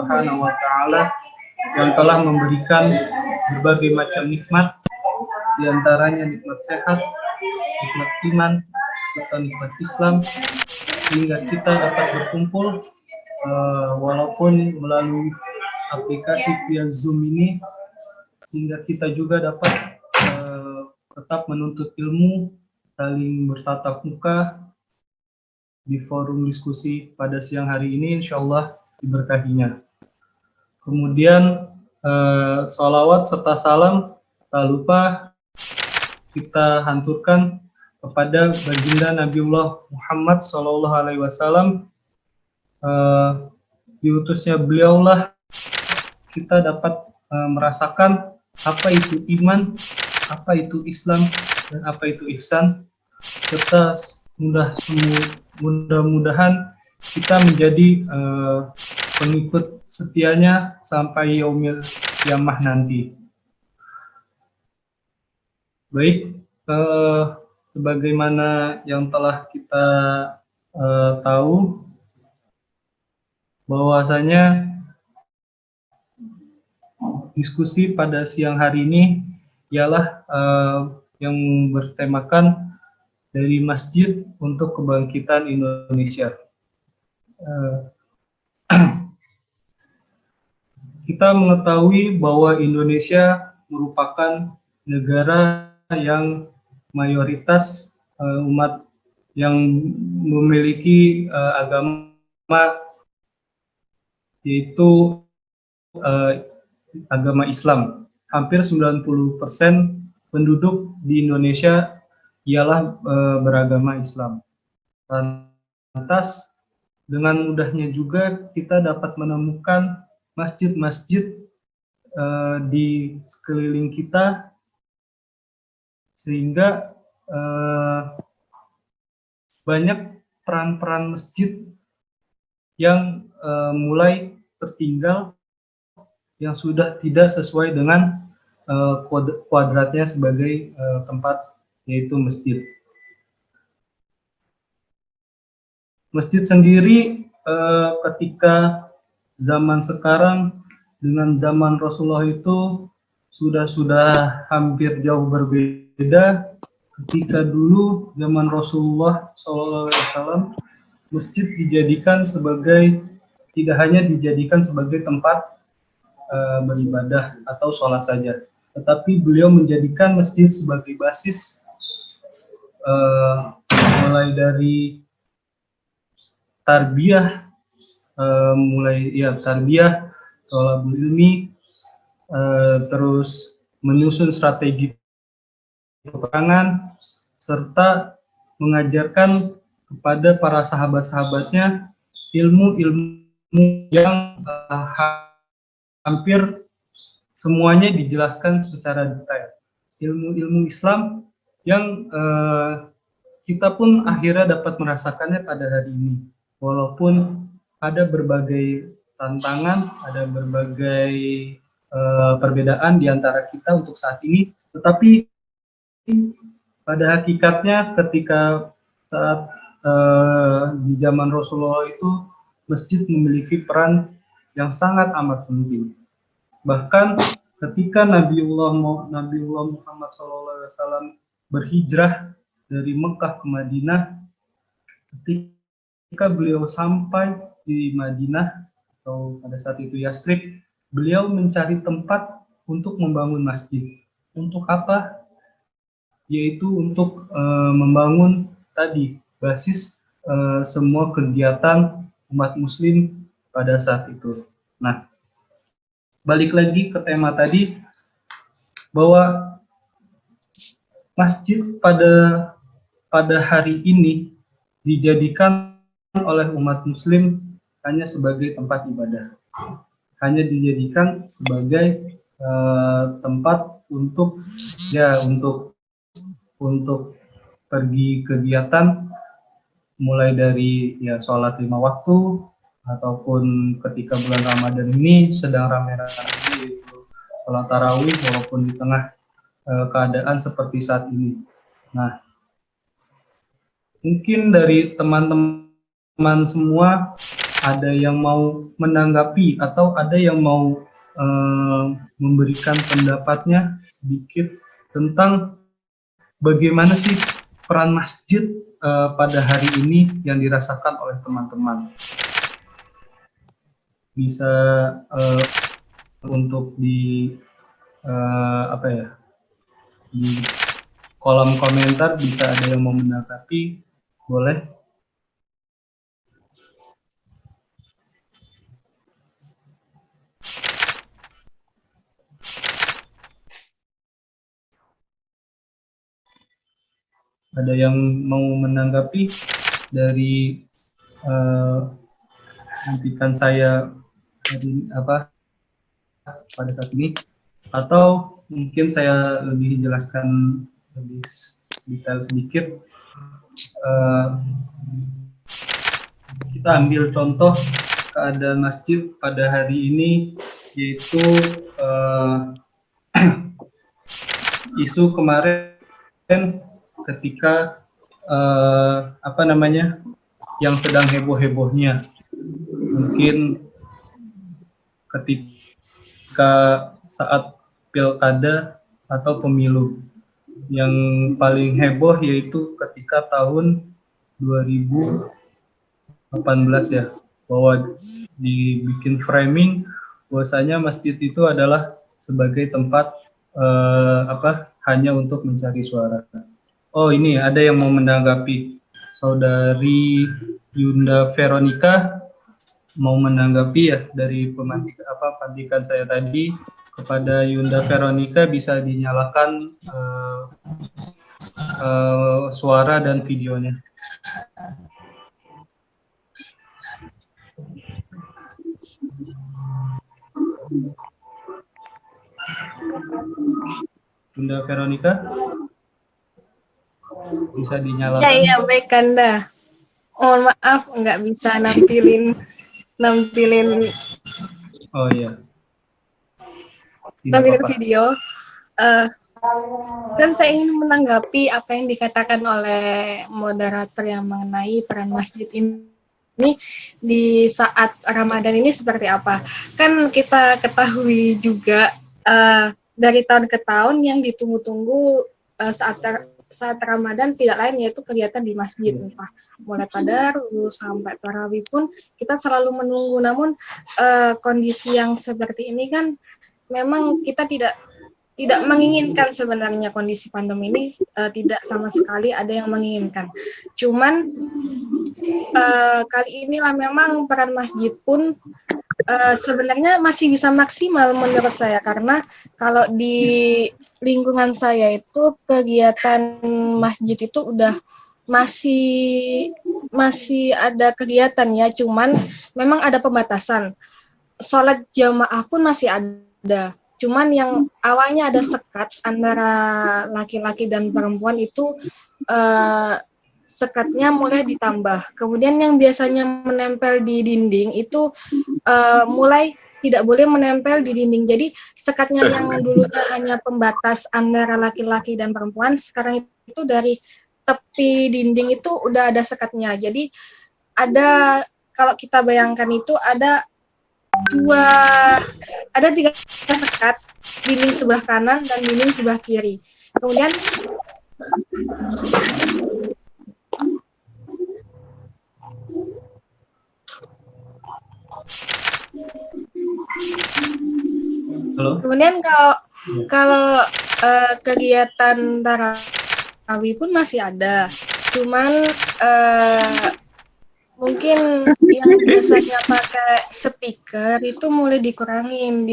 Subhanahu wa Ta'ala yang telah memberikan berbagai macam nikmat, diantaranya nikmat sehat, nikmat iman, serta nikmat Islam, sehingga kita dapat berkumpul walaupun melalui aplikasi via Zoom ini, sehingga kita juga dapat tetap menuntut ilmu, saling bertatap muka di forum diskusi pada siang hari ini, insya Allah diberkahinya. Kemudian sholawat serta salam tak lupa kita hanturkan kepada baginda Nabiullah Muhammad SAW. Diutusnya beliaulah kita dapat merasakan apa itu iman, apa itu Islam, dan apa itu ihsan, serta mudah-mudahan kita menjadi pengikut setianya sampai yaumil qiyamah nanti. Baik, sebagaimana yang telah kita tahu, bahwasanya diskusi pada siang hari ini ialah yang bertemakan dari Masjid untuk Kebangkitan Indonesia. Kita mengetahui bahwa Indonesia merupakan negara yang mayoritas umat yang memiliki agama, yaitu agama Islam. Hampir 90% penduduk di Indonesia ialah beragama Islam. Lantas, dengan mudahnya juga kita dapat menemukan masjid-masjid di sekeliling kita, sehingga banyak peran-peran masjid yang mulai tertinggal, yang sudah tidak sesuai dengan kuadratnya sebagai tempat, yaitu masjid. Masjid sendiri ketika zaman sekarang dengan zaman Rasulullah itu sudah hampir jauh berbeda. Ketika dulu zaman Rasulullah SAW, masjid dijadikan sebagai, tidak hanya dijadikan sebagai tempat beribadah atau sholat saja, tetapi beliau menjadikan masjid sebagai basis, mulai dari tarbiyah, tarbiyah, thalabul ilmi, terus menyusun strategi peperangan, serta mengajarkan kepada para sahabat-sahabatnya ilmu-ilmu yang hampir semuanya dijelaskan secara detail. Ilmu-ilmu Islam yang kita pun akhirnya dapat merasakannya pada hari ini. Walaupun ada berbagai tantangan, ada berbagai perbedaan di antara kita untuk saat ini, tetapi pada hakikatnya ketika saat di zaman Rasulullah itu, masjid memiliki peran yang sangat amat penting. Bahkan ketika Nabiullah Muhammad SAW berhijrah dari Mekah ke Madinah, ketika beliau sampai di Madinah, atau pada saat itu Yasrib, beliau mencari tempat untuk membangun masjid. Untuk apa? Yaitu untuk membangun tadi basis semua kegiatan umat muslim pada saat itu. Nah, balik lagi ke tema tadi, bahwa masjid pada hari ini dijadikan oleh umat muslim hanya sebagai tempat ibadah, hanya dijadikan sebagai tempat untuk pergi kegiatan, mulai dari sholat 5 waktu, ataupun ketika bulan Ramadan ini sedang rame-rame yaitu sholat tarawih, walaupun di tengah keadaan seperti saat ini. Nah, mungkin dari teman-teman semua ada yang mau menanggapi atau ada yang mau memberikan pendapatnya sedikit tentang bagaimana sih peran masjid pada hari ini yang dirasakan oleh teman-teman. Bisa untuk di apa ya, di kolom komentar bisa ada yang mau menanggapi, boleh. Ada yang mau menanggapi dari kritikan saya dari pada saat ini, atau mungkin saya lebih jelaskan lebih detail sedikit. Kita ambil contoh keadaan masjid pada hari ini, yaitu isu kemarin ketika yang sedang heboh-hebohnya, mungkin ketika saat pilkada atau pemilu, yang paling heboh yaitu ketika tahun 2018 ya, bahwa dibikin framing bahwasanya masjid itu adalah sebagai tempat hanya untuk mencari suara. Oh, ini ada yang mau menanggapi. Saudari Yunda Veronica mau menanggapi ya dari pemantikan saya tadi. Kepada Yunda Veronica bisa dinyalakan suara dan videonya. Yunda Veronica bisa dinyalakan. Iya, baik Kanda. Mohon maaf nggak bisa nampilin. Oh iya. Nampilin video. Dan saya ingin menanggapi apa yang dikatakan oleh moderator yang mengenai peran masjid ini di saat Ramadan ini seperti apa. Kan kita ketahui juga dari tahun ke tahun yang ditunggu-tunggu saat Ramadan tidak lain yaitu kegiatan di masjid, entah mulai tadarus sampai tarawih pun kita selalu menunggu. Namun kondisi yang seperti ini kan memang kita tidak menginginkan sebenarnya kondisi pandemi ini, tidak sama sekali ada yang menginginkan. Cuman kali inilah memang peran masjid pun sebenarnya masih bisa maksimal menurut saya, karena kalau di lingkungan saya itu kegiatan masjid itu udah masih ada kegiatan ya, cuman memang ada pembatasan. Sholat jamaah pun masih ada, cuman yang awalnya ada sekat antara laki-laki dan perempuan itu sekatnya mulai ditambah. Kemudian yang biasanya menempel di dinding itu mulai tidak boleh menempel di dinding. Jadi sekatnya yang dulunya hanya pembatas antara laki-laki dan perempuan, sekarang itu dari tepi dinding itu udah ada sekatnya. Jadi ada, kalau kita bayangkan itu ada tiga sekat, dinding sebelah kanan dan dinding sebelah kiri. Kemudian kemudian kalau kegiatan tarawih pun masih ada, cuman mungkin yang biasanya pakai speaker itu mulai dikurangin,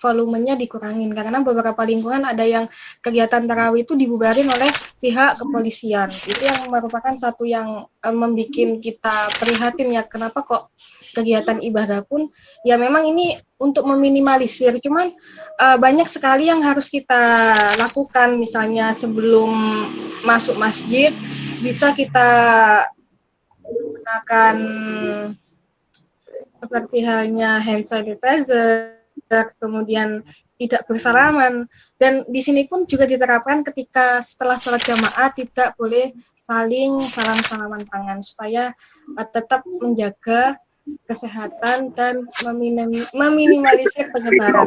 volumenya dikurangin, karena beberapa lingkungan ada yang kegiatan tarawih itu dibubarin oleh pihak kepolisian. Itu yang merupakan satu yang membuat kita prihatin ya, kenapa kok kegiatan ibadah pun ya memang ini untuk meminimalisir, cuman banyak sekali yang harus kita lakukan. Misalnya sebelum masuk masjid bisa kita gunakan seperti halnya hand sanitizer, kemudian tidak bersalaman, dan di sini pun juga diterapkan ketika setelah sholat jamaah tidak boleh saling salam-salaman tangan supaya tetap menjaga kesehatan dan meminimalisir penyebaran.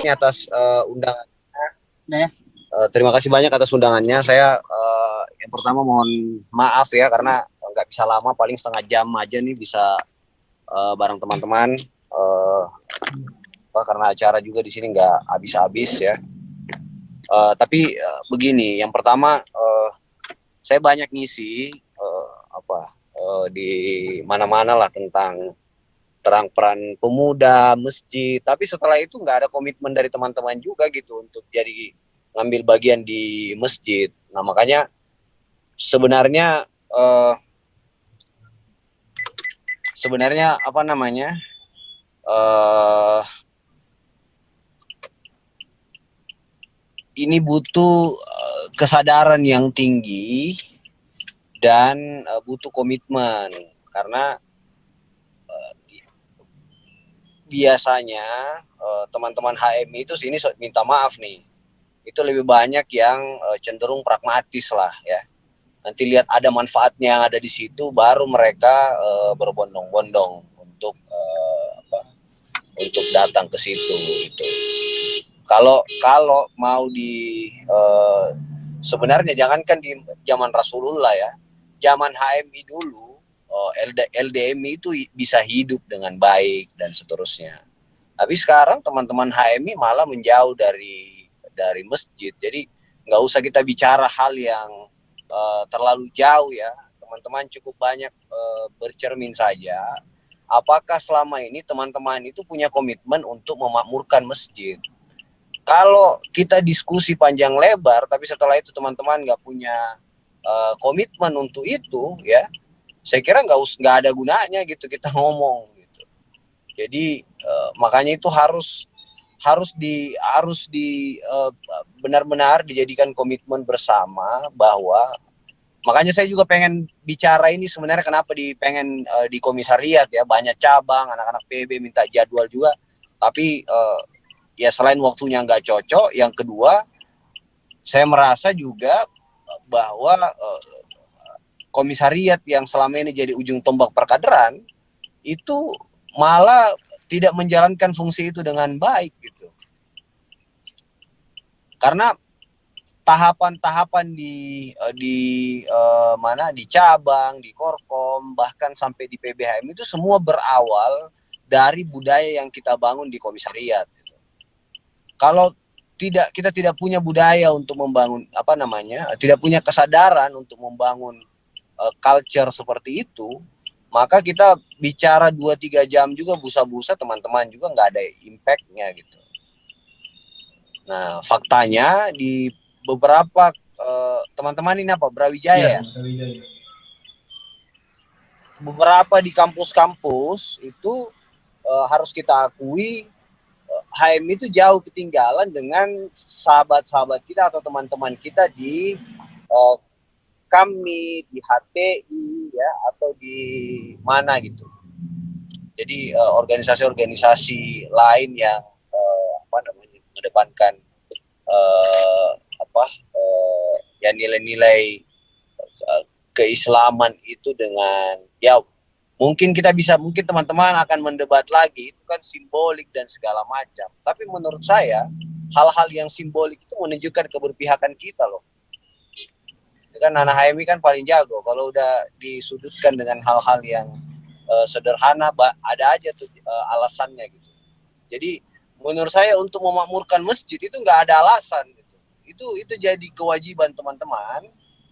Ini atas undangannya. Terima kasih banyak atas undangannya. Saya yang pertama mohon maaf ya karena nggak bisa lama, paling setengah jam aja nih bisa bareng teman-teman. Karena acara juga di sini nggak habis-habis ya. Tapi begini, yang pertama saya banyak ngisi di mana-mana lah tentang terang peran pemuda, masjid. Tapi setelah itu nggak ada komitmen dari teman-teman juga gitu untuk jadi ngambil bagian di masjid. Nah makanya sebenarnya apa namanya? Ini butuh kesadaran yang tinggi dan butuh komitmen karena biasanya teman-teman HMI itu sini minta maaf nih, itu lebih banyak yang cenderung pragmatis lah ya. Nanti lihat ada manfaatnya yang ada di situ, baru mereka berbondong-bondong untuk datang ke situ gitu. Kalau mau sebenarnya jangankan di zaman Rasulullah ya, zaman HMI dulu LDMI itu bisa hidup dengan baik dan seterusnya. Tapi sekarang teman-teman HMI malah menjauh dari masjid. Jadi nggak usah kita bicara hal yang terlalu jauh ya. Teman-teman cukup banyak bercermin saja. Apakah selama ini teman-teman itu punya komitmen untuk memakmurkan masjid? Kalau kita diskusi panjang lebar, tapi setelah itu teman-teman nggak punya komitmen untuk itu, ya, saya kira nggak ada gunanya gitu kita ngomong gitu. Jadi makanya itu harus benar-benar dijadikan komitmen bersama bahwa, makanya saya juga pengen bicara ini sebenarnya kenapa pengen di komisariat ya, banyak cabang, anak-anak PB minta jadwal juga, tapi ya selain waktunya nggak cocok, yang kedua saya merasa juga bahwa komisariat yang selama ini jadi ujung tombak perkaderan itu malah tidak menjalankan fungsi itu dengan baik gitu. Karena tahapan-tahapan di cabang, di Korkom, bahkan sampai di PBHM itu semua berawal dari budaya yang kita bangun di komisariat. Kalau kita tidak punya budaya untuk membangun tidak punya kesadaran untuk membangun culture seperti itu, maka kita bicara 2-3 jam juga busa-busa, teman-teman juga nggak ada impact-nya gitu. Nah, faktanya di beberapa teman-teman ini Brawijaya ya? Beberapa di kampus-kampus itu harus kita akui HMI itu jauh ketinggalan dengan sahabat-sahabat kita atau teman-teman kita di kami, di HTI ya, atau di mana gitu. Jadi organisasi-organisasi lain yang mengedepankan ya nilai-nilai keislaman itu dengan ya mungkin teman-teman akan mendebat lagi, itu kan simbolik dan segala macam. Tapi menurut saya hal-hal yang simbolik itu menunjukkan keberpihakan kita loh. Itu kan anak HMI kan paling jago kalau udah disudutkan dengan hal-hal yang sederhana, ada aja tuh alasannya gitu. Jadi menurut saya untuk memakmurkan masjid itu nggak ada alasan gitu. Itu jadi kewajiban teman-teman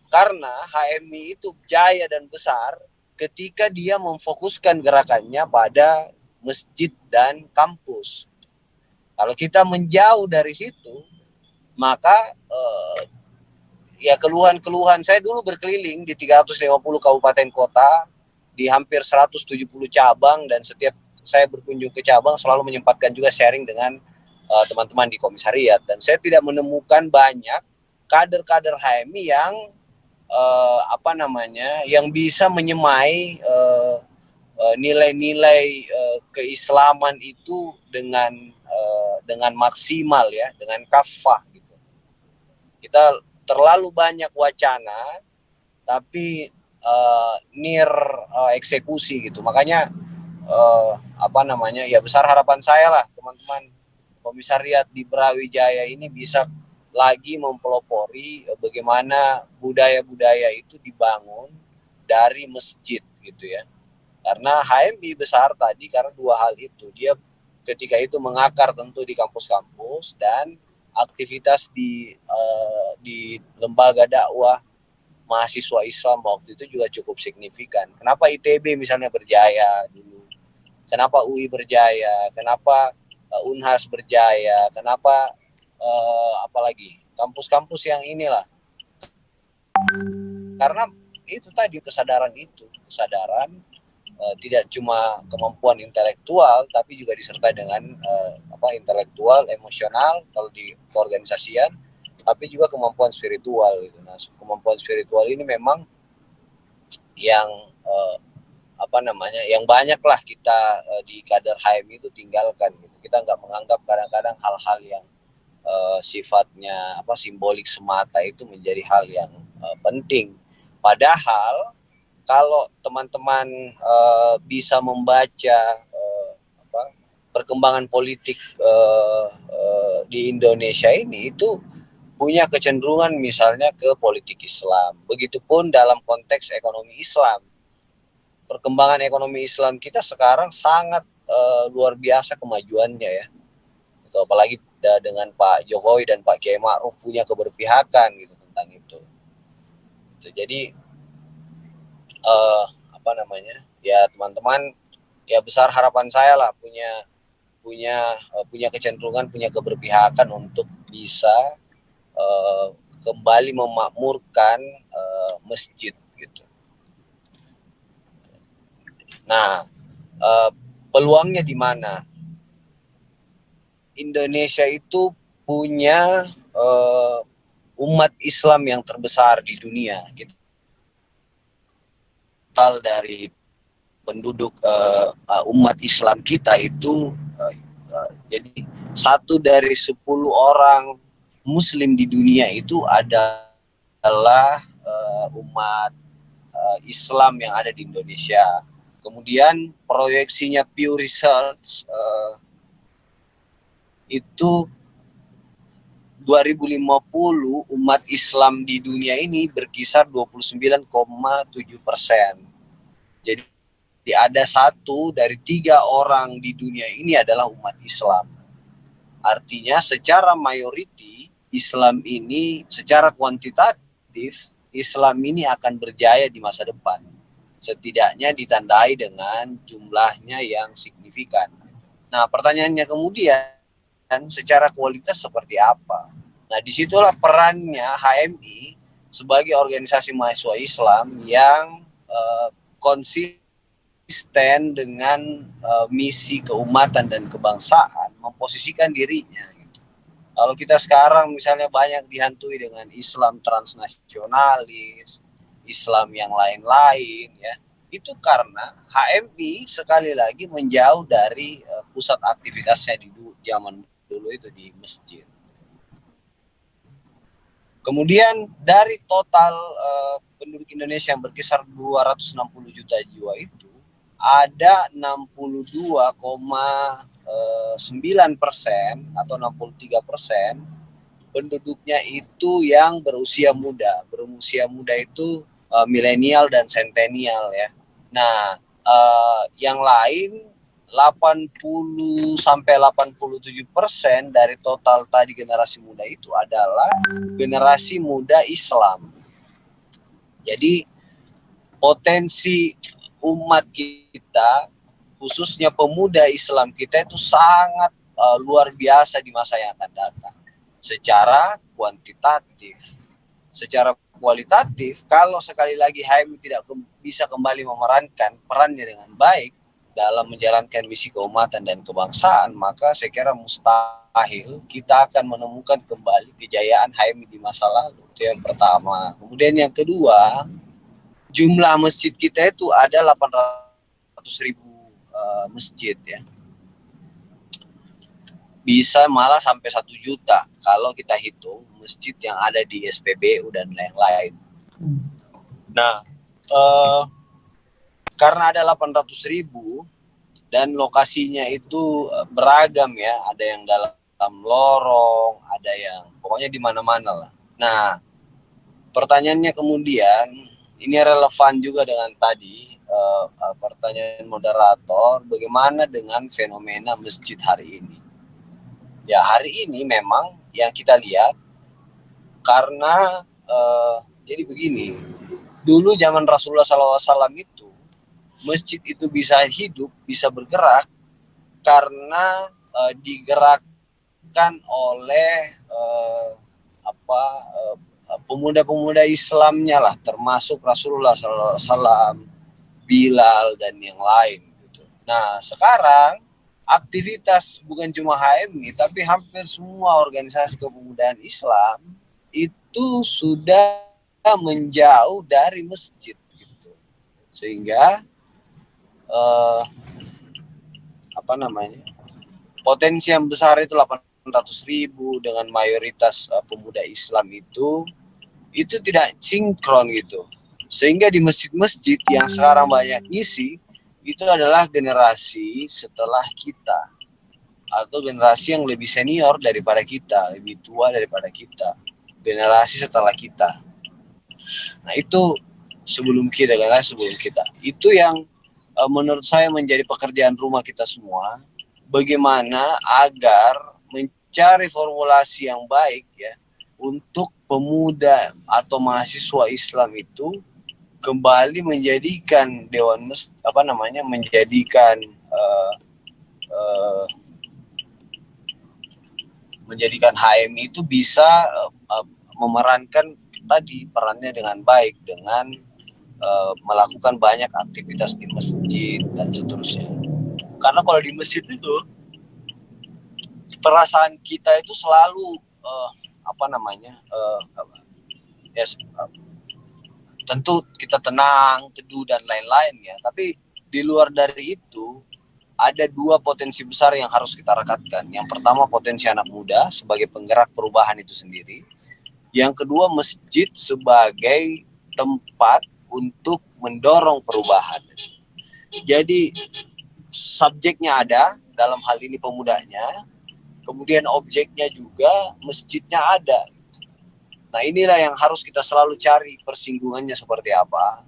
karena HMI itu jaya dan besar ketika dia memfokuskan gerakannya pada masjid dan kampus. Kalau kita menjauh dari situ, maka ya keluhan-keluhan, saya dulu berkeliling di 350 kabupaten kota, di hampir 170 cabang, dan setiap saya berkunjung ke cabang selalu menyempatkan juga sharing dengan teman-teman di komisariat, dan saya tidak menemukan banyak kader-kader HMI yang yang bisa menyemai nilai-nilai keislaman itu dengan dengan maksimal ya, dengan kafah gitu. Kita terlalu banyak wacana tapi eksekusi gitu. Makanya ya besar harapan saya lah teman-teman Komisariat di Brawijaya ini bisa lagi mempelopori bagaimana budaya-budaya itu dibangun dari masjid gitu ya. Karena HMI besar tadi karena dua hal itu. Dia ketika itu mengakar tentu di kampus-kampus dan aktivitas di lembaga dakwah mahasiswa Islam waktu itu juga cukup signifikan. Kenapa ITB misalnya berjaya dulu? Kenapa UI berjaya? Kenapa Unhas berjaya? Kenapa apalagi kampus-kampus yang inilah? Karena itu tadi kesadaran tidak cuma kemampuan intelektual tapi juga disertai dengan intelektual, emosional kalau di keorganisasian, tapi juga kemampuan spiritual gitu. Nah, kemampuan spiritual ini memang yang yang banyak lah kita di kader HMI itu tinggalkan gitu. Kita nggak menganggap kadang-kadang hal-hal yang sifatnya simbolik semata itu menjadi hal yang penting. Padahal kalau teman-teman bisa membaca perkembangan politik di Indonesia ini itu punya kecenderungan misalnya ke politik Islam. Begitupun dalam konteks ekonomi Islam. Perkembangan ekonomi Islam kita sekarang sangat luar biasa kemajuannya ya. Itu apalagi dengan Pak Jokowi dan Pak Kiai Ma'ruf punya keberpihakan gitu tentang itu. Jadi ya teman-teman, ya besar harapan saya lah punya kecenderungan, punya keberpihakan untuk bisa kembali memakmurkan masjid gitu. Nah, peluangnya di mana? Indonesia itu punya umat Islam yang terbesar di dunia. Total dari penduduk umat Islam kita itu jadi 1 dari 10 orang Muslim di dunia itu adalah umat Islam yang ada di Indonesia. Kemudian proyeksinya Pew Research itu 2050 umat Islam di dunia ini berkisar 29,7%. Jadi ada 1 dari 3 orang di dunia ini adalah umat Islam. Artinya secara mayoriti Islam ini, secara kuantitatif Islam ini akan berjaya di masa depan. Setidaknya ditandai dengan jumlahnya yang signifikan. Nah, pertanyaannya kemudian secara kualitas seperti apa? Nah, disitulah perannya HMI sebagai organisasi mahasiswa Islam yang konsisten dengan misi keumatan dan kebangsaan, memposisikan dirinya. Gitu. Kalau kita sekarang misalnya banyak dihantui dengan Islam transnasionalis, Islam yang lain-lain, ya, itu karena HMI sekali lagi menjauh dari pusat aktivitasnya di zaman dulu itu di masjid. Kemudian dari total penduduk Indonesia yang berkisar 260 juta jiwa itu, ada 62,9% atau 63% penduduknya itu yang berusia muda. Berusia muda itu milenial dan sentenial ya. Nah, yang lain 80 sampai 87% dari total tadi generasi muda itu adalah generasi muda Islam. Jadi potensi umat kita, khususnya pemuda Islam kita itu sangat luar biasa di masa yang akan datang. Secara kuantitatif, secara kualitatif, kalau sekali lagi HMI tidak bisa kembali memerankan perannya dengan baik dalam menjalankan misi keumatan dan kebangsaan, maka saya kira mustahil kita akan menemukan kembali kejayaan HMI di masa lalu. Itu yang pertama. Kemudian yang kedua, jumlah masjid kita itu ada 800.000 masjid ya. bisa malah sampai 1 juta kalau kita hitung masjid yang ada di SPBU dan lain-lain. Nah, karena ada 800.000 dan lokasinya itu beragam ya, ada yang dalam lorong, ada yang pokoknya di mana-mana lah. Nah, pertanyaannya kemudian ini relevan juga dengan tadi pertanyaan moderator, bagaimana dengan fenomena masjid hari ini? Ya, hari ini memang yang kita lihat karena jadi begini, dulu zaman Rasulullah SAW itu masjid itu bisa hidup, bisa bergerak karena digerakkan oleh pemuda-pemuda Islamnya lah, termasuk Rasulullah SAW, Bilal dan yang lain. Gitu. Nah, sekarang aktivitas bukan cuma HMI, tapi hampir semua organisasi kepemudaan Islam itu sudah menjauh dari masjid, gitu. Sehingga potensi yang besar itu 800.000 dengan mayoritas pemuda Islam itu tidak sinkron gitu. Sehingga di masjid-masjid yang sekarang banyak ngisi itu adalah generasi setelah kita atau generasi yang lebih senior daripada kita, lebih tua daripada kita, generasi setelah kita. Nah, itu sebelum kita, itu yang menurut saya menjadi pekerjaan rumah kita semua, bagaimana agar mencari formulasi yang baik ya untuk pemuda atau mahasiswa Islam itu kembali menjadikan menjadikan HMI itu bisa memerankan tadi perannya dengan baik dengan melakukan banyak aktivitas di masjid dan seterusnya. Karena kalau di masjid itu perasaan kita itu selalu tentu kita tenang, teduh dan lain-lain ya. Tapi di luar dari itu ada 2 potensi besar yang harus kita rekatkan. Yang pertama potensi anak muda sebagai penggerak perubahan itu sendiri. Yang kedua masjid sebagai tempat untuk mendorong perubahan. Jadi subjeknya ada, dalam hal ini pemudanya, kemudian objeknya juga masjidnya ada. Nah, inilah yang harus kita selalu cari persinggungannya seperti apa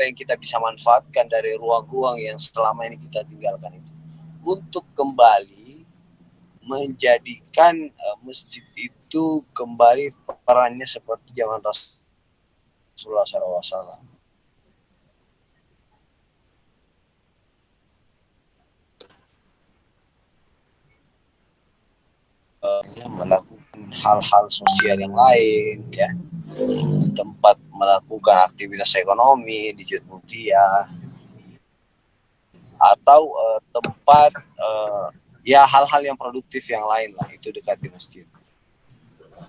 yang kita bisa manfaatkan dari ruang-ruang yang selama ini kita tinggalkan itu untuk kembali menjadikan masjid itu kembali perannya seperti zaman Rasulullah SAW. Melakukan hal-hal sosial yang lain ya, tempat melakukan aktivitas ekonomi di Jutmutia atau tempat ya hal-hal yang produktif yang lain lah, itu dekat di masjid.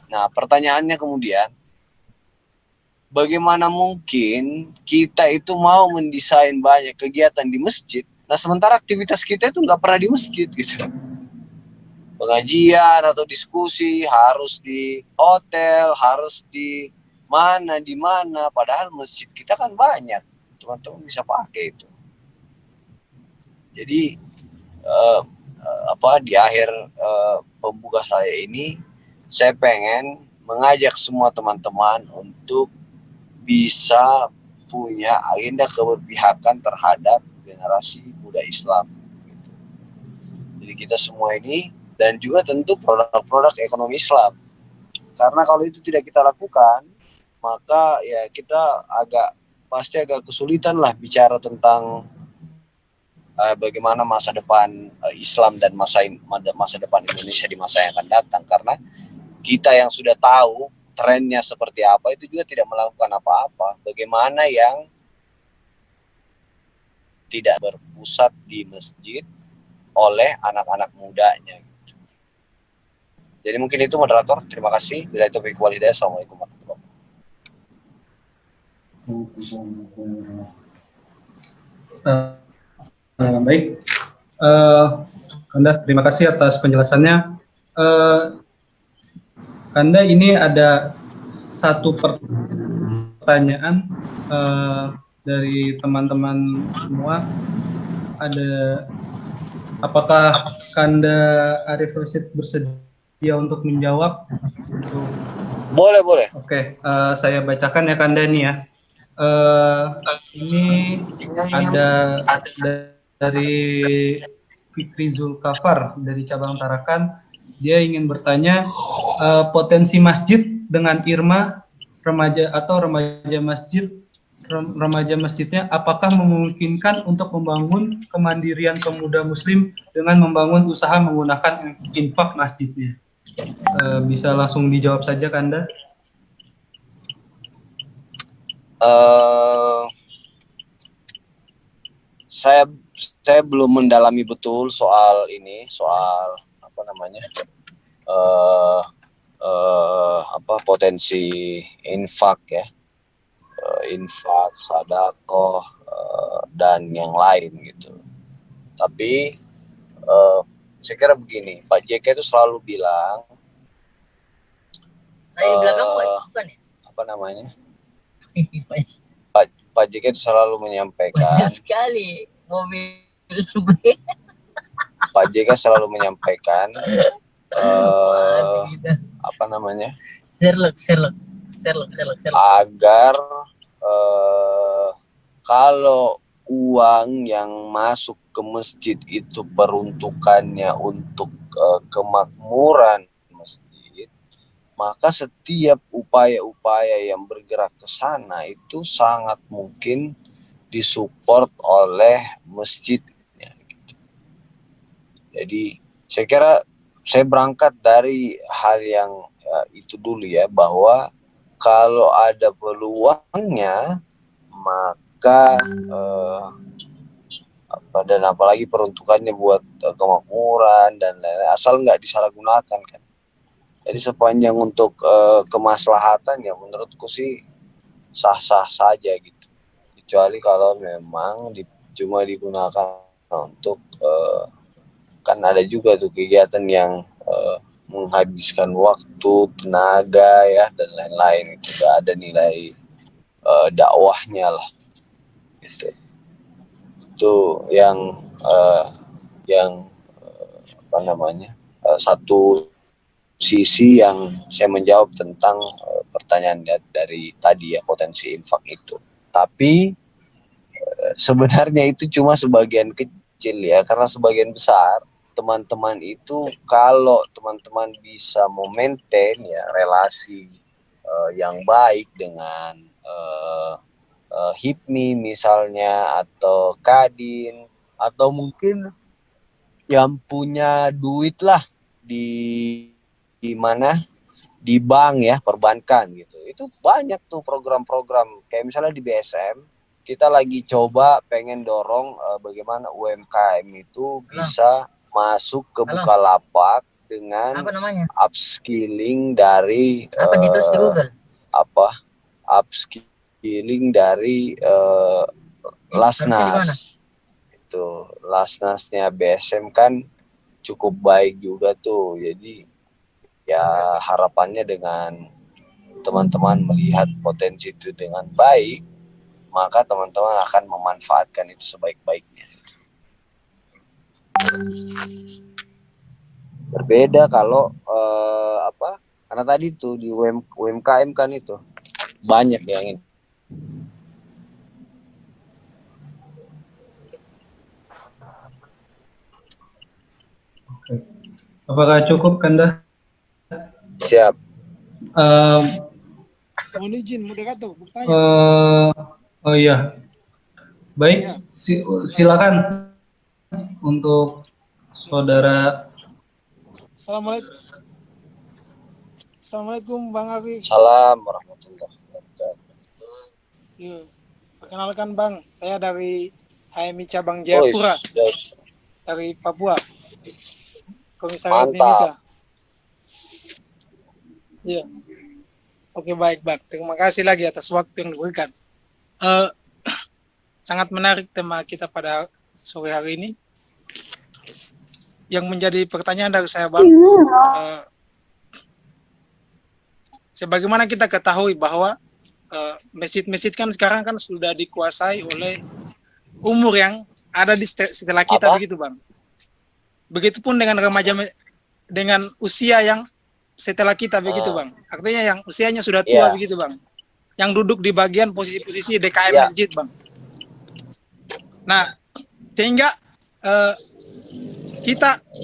Nah, pertanyaannya kemudian, bagaimana mungkin kita itu mau mendesain banyak kegiatan di masjid, nah sementara aktivitas kita itu nggak pernah di masjid gitu. Pengajian atau diskusi harus di hotel, harus di mana, padahal masjid kita kan banyak, teman-teman bisa pakai itu. Jadi di akhir pembuka saya ini, saya pengen mengajak semua teman-teman untuk bisa punya agenda keberpihakan terhadap generasi muda Islam. Jadi kita semua ini, dan juga tentu produk-produk ekonomi Islam. Karena kalau itu tidak kita lakukan, maka ya kita pasti agak kesulitan lah bicara tentang bagaimana masa depan Islam dan masa depan Indonesia di masa yang akan datang. Karena kita yang sudah tahu trennya seperti apa itu juga tidak melakukan apa-apa. Bagaimana yang tidak berpusat di masjid oleh anak-anak mudanya. Jadi mungkin itu moderator. Terima kasih. Bila itu taufiq wal hidayah. Assalamualaikum warahmatullahi wabarakatuh. Baik. Kanda, terima kasih atas penjelasannya. Kanda, ini ada satu pertanyaan dari teman-teman semua. Ada, apakah Kanda Arif Rosid bersedia untuk menjawab? Boleh. Oke, saya bacakan ya Kanda nih ya. Ini ada dari Fikri Zulkafar dari cabang Tarakan. Dia ingin bertanya potensi masjid dengan Irma remaja atau remaja masjidnya apakah memungkinkan untuk membangun kemandirian pemuda muslim dengan membangun usaha menggunakan infak masjidnya. Bisa langsung dijawab saja Kanda. Saya belum mendalami betul soal ini, soal apa namanya, potensi infak ya, infak, sedekah dan yang lain gitu. Tapi saya kira begini, Pak JK itu selalu bilang, saya di belakang bukan ya? Apa namanya? Pak JK itu selalu menyampaikan. Banyak sekali mobil. Pak JK selalu menyampaikan apa namanya? Sherlock. Agar kalau uang yang masuk ke masjid itu peruntukannya untuk kemakmuran masjid, maka setiap upaya-upaya yang bergerak ke sana itu sangat mungkin disupport oleh masjidnya. Gitu. Jadi saya kira saya berangkat dari hal yang itu dulu ya, bahwa kalau ada peluangnya maka dan apalagi peruntukannya buat kemakmuran dan lain-lain, asal nggak disalahgunakan kan. Jadi sepanjang untuk kemaslahatan ya menurutku sih sah-sah saja gitu. Kecuali kalau memang cuma digunakan untuk kan ada juga tuh kegiatan yang menghabiskan waktu, tenaga ya dan lain-lain, itu gak ada nilai dakwahnya lah gitu. Itu yang apa namanya, satu sisi yang saya menjawab tentang pertanyaan dari tadi ya, potensi infak itu. Tapi sebenarnya itu cuma sebagian kecil ya, karena sebagian besar teman-teman itu, kalau teman-teman bisa memaintain ya relasi yang baik dengan HIPMI misalnya, atau Kadin, atau mungkin yang punya duit lah di mana, di bank ya, perbankan gitu. Itu banyak tuh program-program, kayak misalnya di BSM kita lagi coba pengen dorong bagaimana UMKM itu bisa masuk ke Bukalapak dengan upskilling dari upskilling dari Lasnas. Itu Lasnasnya BSM kan cukup baik juga tuh. Jadi ya harapannya dengan teman-teman melihat potensi itu dengan baik, maka teman-teman akan memanfaatkan itu sebaik-baiknya. Berbeda kalau karena tadi tuh di UMKM kan itu banyak yang ini. Oke. Apakah cukup Kanda? Siap. Mohon izin moderator bertanya. Oh iya. Baik, silakan untuk saudara. Assalamualaikum Bang Arif. Salam warahmatullahi wabarakatuh. Ya, perkenalkan Bang, saya dari HMI cabang Jayapura, dari Papua, Komisariat Mimika. Ya, oke baik Bang. Terima kasih lagi atas waktu yang diberikan. Sangat menarik tema kita pada sore hari ini. yang menjadi pertanyaan dari saya Bang, sebagaimana kita ketahui bahwa masjid-masjid kan sekarang kan sudah dikuasai oleh umur yang ada di setelah kita begitu Bang. Begitupun dengan remaja dengan usia yang setelah kita begitu Bang. Artinya yang usianya sudah tua begitu Bang. Yang duduk di bagian posisi-posisi DKM masjid Bang. Nah, sehingga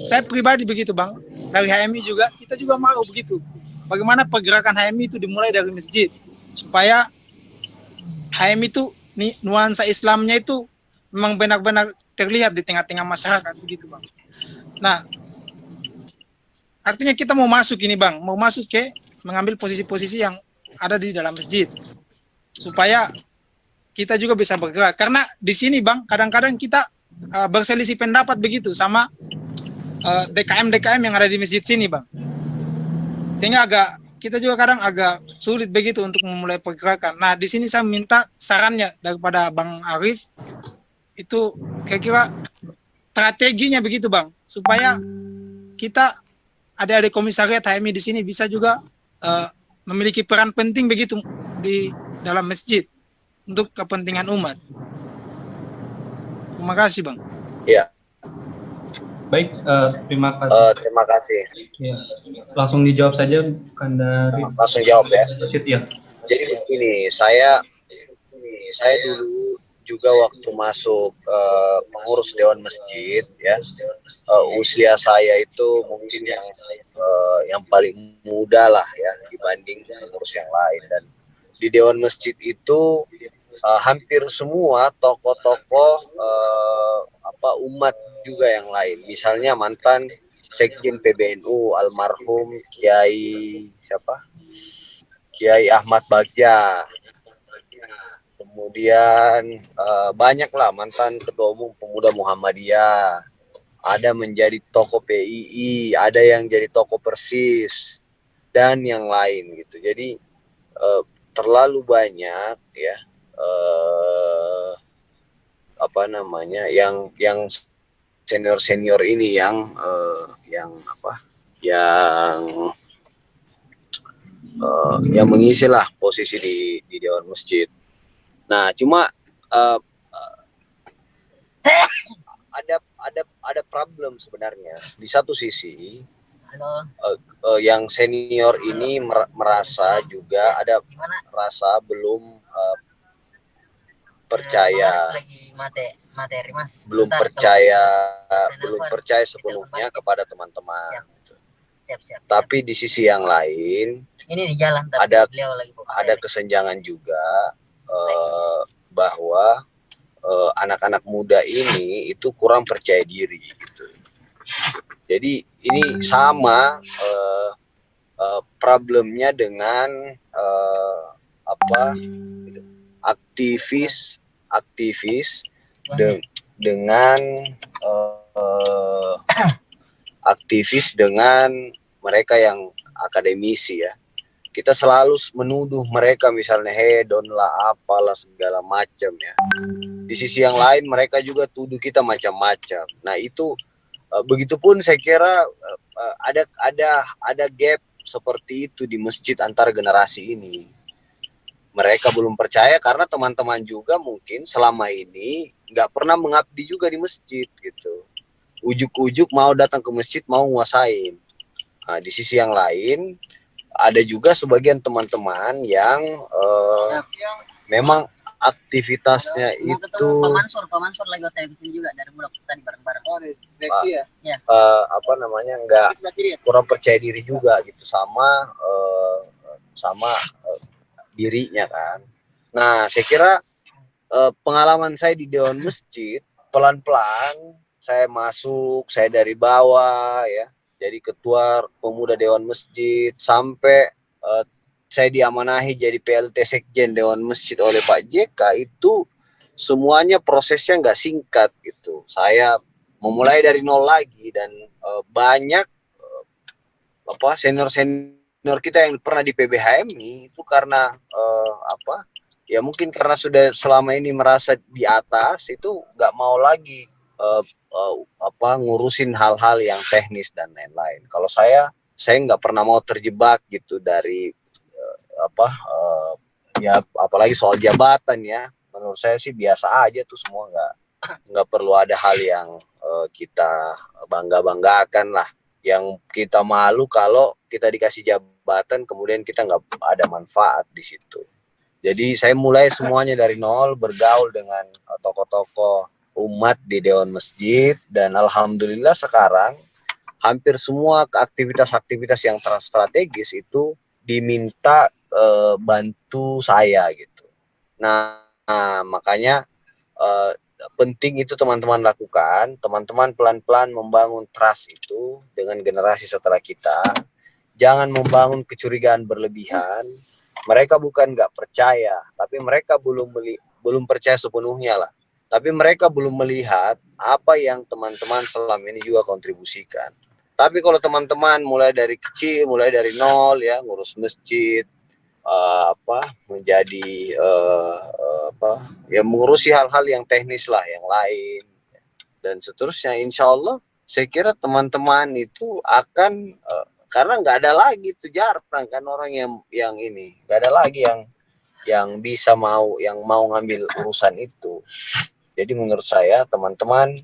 saya pribadi begitu Bang, dari HMI juga, kita juga mau begitu. Bagaimana pergerakan HMI itu dimulai dari masjid, supaya HMI itu nuansa Islamnya itu memang benar-benar terlihat di tengah-tengah masyarakat begitu Bang. Nah, artinya kita mau masuk ini Bang, mau masuk ke mengambil posisi-posisi yang ada di dalam masjid, supaya kita juga bisa bergerak. Karena di sini Bang, kadang-kadang kita berselisih pendapat begitu sama DKM-DKM yang ada di masjid sini Bang. Sehingga kita juga kadang agak sulit begitu untuk memulai pergerakan. Nah, di sini saya minta sarannya daripada Bang Arif, itu kira-kira strateginya begitu Bang, supaya kita adik-adik komisariat HMI di sini bisa juga memiliki peran penting begitu di dalam masjid untuk kepentingan umat. Terima kasih Bang. Iya. Baik, terima kasih. Terima kasih. Ya, langsung dijawab saja bukan dari Langsung jawab ya. Masjid ya. Jadi begini, saya dulu juga waktu masuk pengurus Dewan Masjid ya, usia saya itu mungkin yang paling muda lah ya dibanding pengurus yang lain. Dan di Dewan Masjid itu hampir semua tokoh-tokoh umat juga yang lain. Misalnya mantan Sekjen PBNU almarhum Kiai Ahmad Bagja. Kemudian banyaklah mantan Ketua Umum Pemuda Muhammadiyah. Ada menjadi tokoh PII, ada yang jadi tokoh Persis dan yang lain gitu. Jadi terlalu banyak ya yang senior ini yang mengisi lah posisi di Dewan Masjid. Nah, cuma ada problem sebenarnya. Di satu sisi yang senior ini merasa juga ada rasa belum percaya, belum percaya sepenuhnya kepada teman-teman. Tapi di sisi yang lain ini di jalan ada kesenjangan juga bahwa anak-anak muda ini itu kurang percaya diri gitu. Jadi ini sama problemnya dengan aktivis dengan mereka yang akademisi ya. Kita selalu menuduh mereka misalnya hedon lah, apalah segala macam ya. Di sisi yang lain mereka juga tuduh kita macam-macam. Nah itu begitupun saya kira ada gap seperti itu di masjid antar generasi ini. Mereka belum percaya karena teman-teman juga mungkin selama ini nggak pernah mengabdi juga di masjid gitu. Ujuk-ujuk mau datang ke masjid mau nguasain. Nah, di sisi yang lain ada juga sebagian teman-teman yang memang aktivitasnya itu Pak Mansur lagi hotel di sini juga dari Bulog tadi bareng-bareng. Nggak kurang percaya diri juga gitu sama dirinya kan. Nah, saya kira pengalaman saya di Dewan Masjid pelan-pelan saya masuk, saya dari bawah ya. Jadi ketua pemuda Dewan Masjid sampai saya diamanahi jadi PLT Sekjen Dewan Masjid oleh Pak JK, itu semuanya prosesnya nggak singkat gitu. Saya memulai dari nol lagi dan banyak senior kita yang pernah di PBHMI itu karena ya mungkin karena sudah selama ini merasa di atas itu nggak mau lagi ngurusin hal-hal yang teknis dan lain-lain. Kalau saya nggak pernah mau terjebak gitu dari ya apalagi soal jabatan ya. Menurut saya sih biasa aja tuh semua, nggak perlu ada hal yang kita banggakan lah. Yang kita malu kalau kita dikasih jabatan kemudian kita nggak ada manfaat di situ. Jadi saya mulai semuanya dari nol, bergaul dengan tokoh-tokoh umat di Dewan Masjid, dan alhamdulillah sekarang hampir semua aktivitas-aktivitas yang strategis itu diminta bantu saya gitu. Nah makanya penting itu teman-teman lakukan, teman-teman pelan-pelan membangun trust itu dengan generasi setelah kita. Jangan membangun kecurigaan berlebihan. Mereka bukan nggak percaya, tapi mereka belum percaya sepenuhnya lah. Tapi mereka belum melihat apa yang teman-teman selama ini juga kontribusikan. Tapi kalau teman-teman mulai dari kecil, mulai dari nol ya, ngurus masjid, menjadi ya mengurusi hal-hal yang teknis lah, yang lain dan seterusnya, insya Allah saya kira teman-teman itu akan karena nggak ada lagi tuh, jarang kan orang yang ini, nggak ada lagi yang bisa mau ngambil urusan itu. Jadi menurut saya teman-teman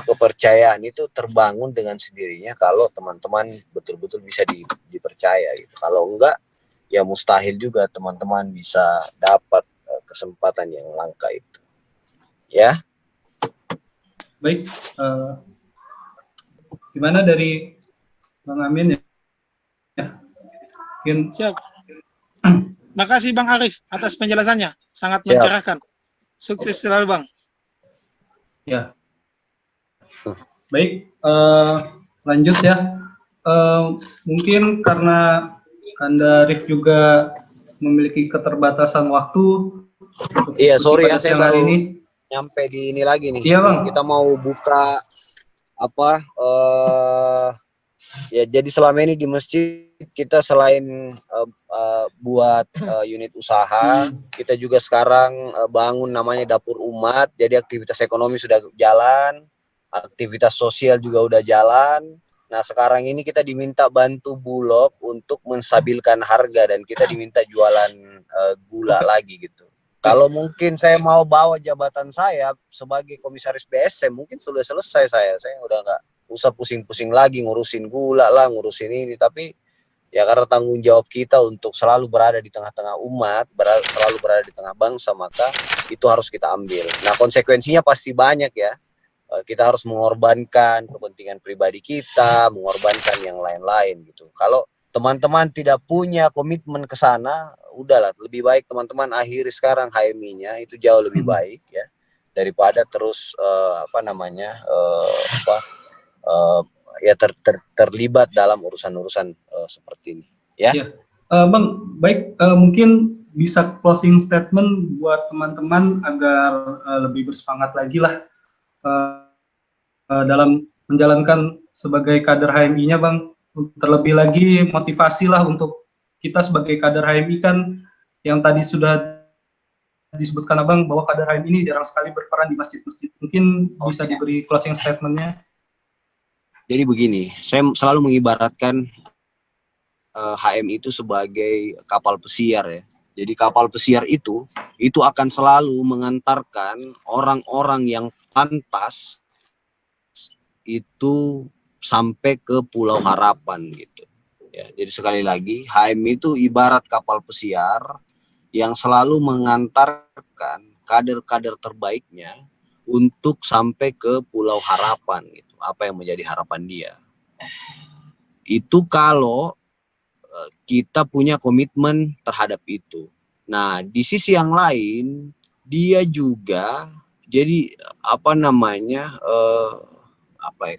kepercayaan itu terbangun dengan sendirinya kalau teman-teman betul-betul bisa dipercaya gitu. Kalau enggak ya mustahil juga teman-teman bisa dapat kesempatan yang langka itu. Ya. Baik, gimana dari Bang Amin ya? Mungkin Siap. Makasih Bang Arif atas penjelasannya, sangat mencerahkan. Sukses selalu Bang. ya. Baik, lanjut ya. Mungkin karena Anda Arif juga memiliki keterbatasan waktu. Iya, sorry ya, saya baru ini nyampe di ini lagi nih. Iya, Bang. Kita mau buka ya jadi selama ini di masjid kita selain buat unit usaha, kita juga sekarang bangun namanya dapur umat. Jadi aktivitas ekonomi sudah jalan, aktivitas sosial juga udah jalan. Nah sekarang ini kita diminta bantu Bulog untuk menstabilkan harga, dan kita diminta jualan gula lagi gitu. Kalau mungkin saya mau bawa jabatan saya sebagai komisaris BSM, mungkin sudah selesai saya udah nggak usah pusing-pusing lagi ngurusin gula lah, ngurusin ini. Tapi ya karena tanggung jawab kita untuk selalu berada di tengah-tengah umat, selalu berada di tengah bangsa, maka itu harus kita ambil. Nah konsekuensinya pasti banyak ya. Kita harus mengorbankan kepentingan pribadi kita, mengorbankan yang lain-lain gitu. Kalau teman-teman tidak punya komitmen ke sana, udahlah, lebih baik teman-teman akhiri sekarang HMI-nya, itu jauh lebih baik ya daripada terus terlibat dalam urusan-urusan seperti ini ya. Bang, baik, mungkin bisa closing statement buat teman-teman agar lebih bersemangat lagi lah dalam menjalankan sebagai kader HMI-nya, Bang. Terlebih lagi motivasi lah untuk kita sebagai kader HMI, kan yang tadi sudah disebutkan Abang bahwa kader HMI ini jarang sekali berperan di masjid-masjid. Mungkin bisa diberi closing statement-nya. Jadi begini, saya selalu mengibaratkan HMI itu sebagai kapal pesiar ya. Jadi kapal pesiar itu akan selalu mengantarkan orang-orang yang pantas itu sampai ke Pulau Harapan gitu. Ya, jadi sekali lagi HMI itu ibarat kapal pesiar yang selalu mengantarkan kader-kader terbaiknya untuk sampai ke Pulau Harapan gitu. Apa yang menjadi harapan dia? Itu kalau kita punya komitmen terhadap itu. Nah, di sisi yang lain dia juga jadi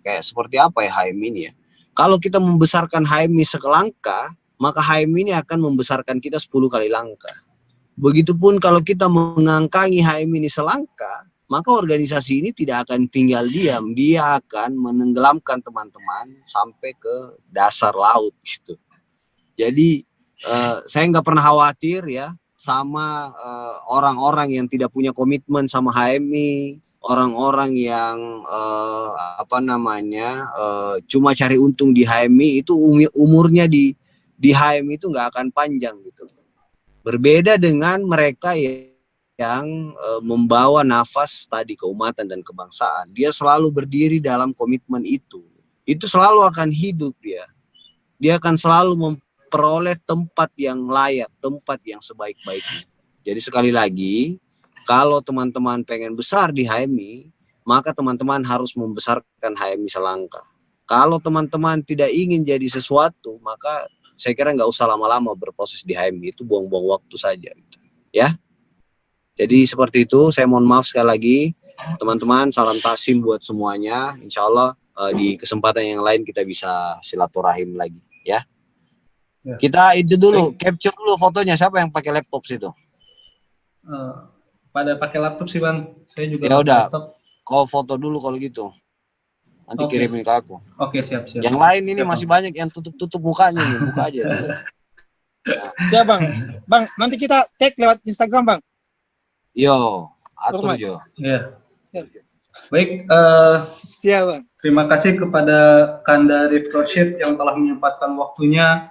kayak seperti apa ya HMI ini ya. Kalau kita membesarkan HMI sekelangkah, maka HMI ini akan membesarkan kita 10 kali langkah. Begitupun kalau kita mengangkangi HMI ini selangkah, maka organisasi ini tidak akan tinggal diam. Dia akan menenggelamkan teman-teman sampai ke dasar laut gitu. Jadi saya nggak pernah khawatir ya sama orang-orang yang tidak punya komitmen sama HMI, orang-orang yang cuma cari untung di HMI itu umurnya di HMI itu nggak akan panjang gitu. Berbeda dengan mereka yang membawa nafas tadi keumatan dan kebangsaan. Dia selalu berdiri dalam komitmen itu. Itu selalu akan hidup dia. Dia akan selalu memperoleh tempat yang layak, tempat yang sebaik-baiknya. Jadi sekali lagi, kalau teman-teman pengen besar di HMI, maka teman-teman harus membesarkan HMI selangkah. Kalau teman-teman tidak ingin jadi sesuatu, maka saya kira nggak usah lama-lama berproses di HMI, itu buang-buang waktu saja. Gitu. Ya, jadi seperti itu. Saya mohon maaf sekali lagi, teman-teman. Salam tasim buat semuanya. Insya Allah di kesempatan yang lain kita bisa silaturahim lagi. Ya. Kita itu dulu, capture dulu fotonya. Siapa yang pakai laptop situ? Pada pakai laptop sih Bang, saya juga ya udah, laptop. Kau foto dulu kalau gitu, nanti kirimin ke aku. Oke, siap. Yang lain ini masih banyak yang tutup mukanya nih, buka aja. Siap Bang, nanti kita tag lewat Instagram Bang. Yo, atur Jo. Ya. Baik, siap Bang. Terima kasih kepada Kanda Rifroshid yang telah menyempatkan waktunya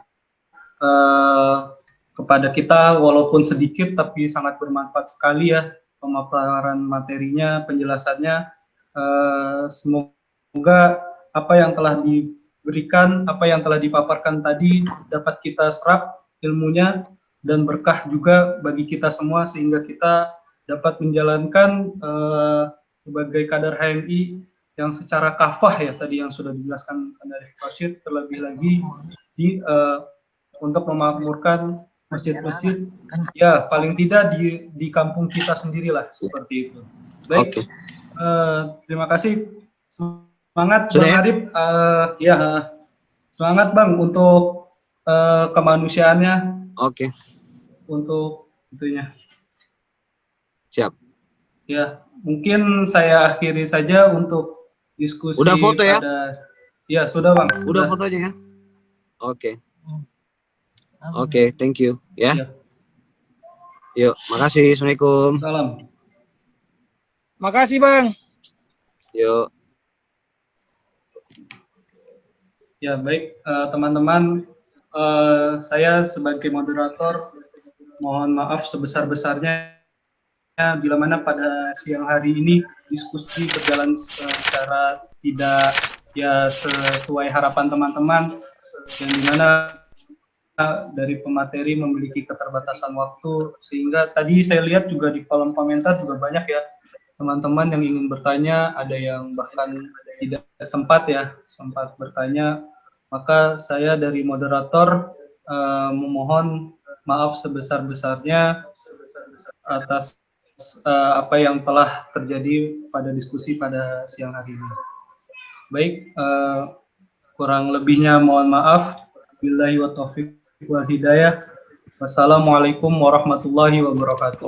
kepada kita, walaupun sedikit tapi sangat bermanfaat sekali ya pemaparan materinya, penjelasannya. Semoga apa yang telah diberikan, apa yang telah dipaparkan tadi dapat kita serap ilmunya dan berkah juga bagi kita semua, sehingga kita dapat menjalankan sebagai kader HMI yang secara kafah ya tadi yang sudah dijelaskan dari Rashid, terlebih lagi untuk memakmurkan masjid-masjid ya paling tidak di kampung kita sendirilah, seperti itu. Baik, terima kasih, semangat Bang Arif, ya semangat Bang untuk kemanusiaannya. Untuk itunya. Siap. Ya, mungkin saya akhiri saja untuk diskusi. Udah foto ya? Ya, sudah Bang. Udah fotonya ya? Oke, thank you ya. Yuk, makasih. Assalamualaikum. Salam. Makasih Bang. Yuk. Ya, baik teman-teman, saya sebagai moderator mohon maaf sebesar-besarnya bila mana pada siang hari ini diskusi berjalan secara tidak ya sesuai harapan teman-teman, yang dimana dari pemateri memiliki keterbatasan waktu, sehingga tadi saya lihat juga di kolom komentar juga banyak ya teman-teman yang ingin bertanya, ada yang bahkan tidak sempat bertanya. Maka saya dari moderator memohon maaf sebesar-besarnya atas apa yang telah terjadi pada diskusi pada siang hari ini. Baik, kurang lebihnya mohon maaf. Billahi wa taufiq wal hidayah. Wassalamualaikum warahmatullahi wabarakatuh.